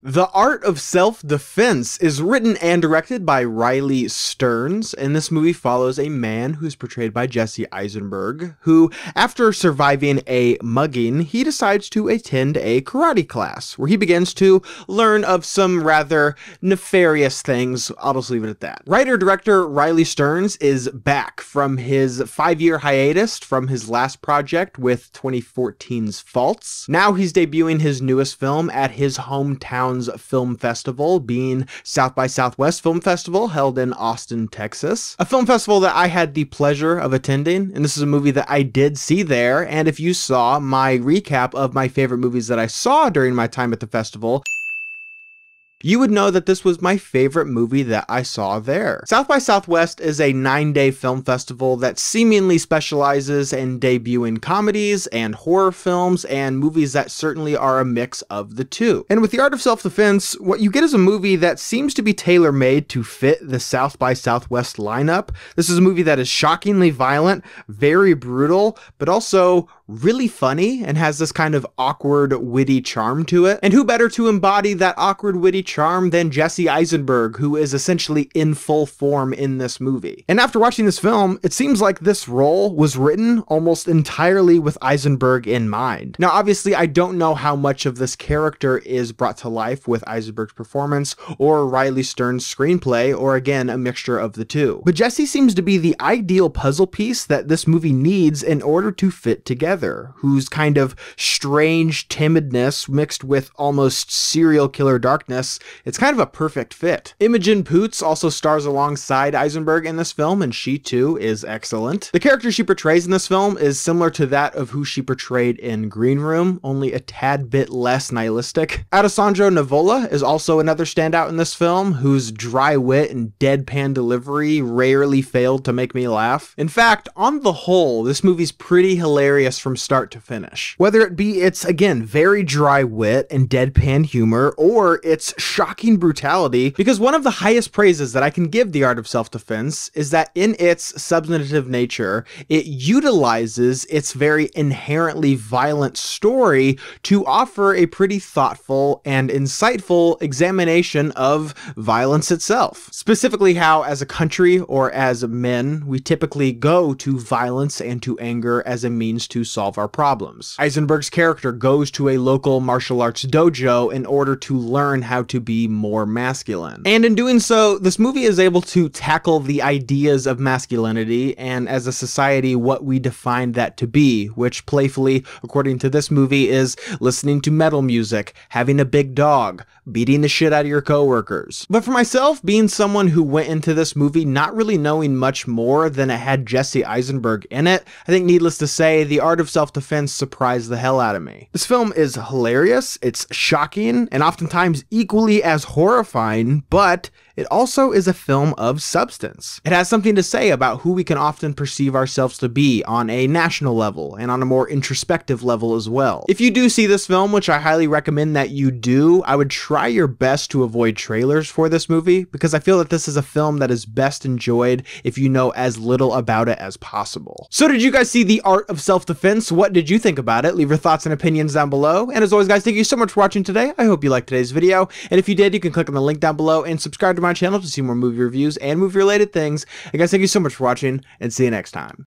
The Art of Self-Defense is written and directed by Riley Stearns, and this movie follows a man who's portrayed by Jesse Eisenberg, who, after surviving a mugging, he decides to attend a karate class, where he begins to learn of some rather nefarious things. I'll just leave it at that. Writer-director Riley Stearns is back from his 5-year hiatus from his last project with 2014's Faults. Now he's debuting his newest film at his hometown film festival, being South by Southwest Film Festival, held in Austin, Texas. A film festival that I had the pleasure of attending, and this is a movie that I did see there, and if you saw my recap of my favorite movies that I saw during my time at the festival, you would know that this was my favorite movie that I saw there. South by Southwest is a 9-day film festival that seemingly specializes in debuting comedies and horror films and movies that certainly are a mix of the two. And with The Art of Self-Defense, what you get is a movie that seems to be tailor-made to fit the South by Southwest lineup. This is a movie that is shockingly violent, very brutal, but also really funny and has this kind of awkward, witty charm to it. And who better to embody that awkward, witty charm than Jesse Eisenberg, who is essentially in full form in this movie. And after watching this film, it seems like this role was written almost entirely with Eisenberg in mind. Now, obviously, I don't know how much of this character is brought to life with Eisenberg's performance or Riley Stearns' screenplay, or again, a mixture of the two. But Jesse seems to be the ideal puzzle piece that this movie needs in order to fit together, whose kind of strange timidness mixed with almost serial killer darkness, it's kind of a perfect fit. Imogen Poots also stars alongside Eisenberg in this film, and she too is excellent. The character she portrays in this film is similar to that of who she portrayed in Green Room, only a tad bit less nihilistic. Alessandro Nivola is also another standout in this film, whose dry wit and deadpan delivery rarely failed to make me laugh. In fact, on the whole, this movie's pretty hilarious from start to finish. Whether it be its, again, very dry wit and deadpan humor, or its shocking brutality, because one of the highest praises that I can give The Art of Self-Defense is that in its substantive nature, it utilizes its very inherently violent story to offer a pretty thoughtful and insightful examination of violence itself. Specifically how, as a country or as men, we typically go to violence and to anger as a means to solve our problems. Eisenberg's character goes to a local martial arts dojo in order to learn how to be more masculine. And in doing so, this movie is able to tackle the ideas of masculinity and, as a society, what we define that to be, which playfully, according to this movie, is listening to metal music, having a big dog, beating the shit out of your coworkers. But for myself, being someone who went into this movie not really knowing much more than it had Jesse Eisenberg in it, I think needless to say, The Art of Self-Defense surprised the hell out of me. This film is hilarious, it's shocking, and oftentimes equally as horrifying, but it also is a film of substance. It has something to say about who we can often perceive ourselves to be on a national level and on a more introspective level as well. If you do see this film, which I highly recommend that you do, I would try your best to avoid trailers for this movie, because I feel that this is a film that is best enjoyed if you know as little about it as possible. So did you guys see The Art of Self-Defense? What did you think about it? Leave your thoughts and opinions down below. And as always, guys, thank you so much for watching today. I hope you liked today's video. And if you did, you can click on the link down below and subscribe to my channel to see more movie reviews and movie related things. And guys, thank you so much for watching, and see you next time.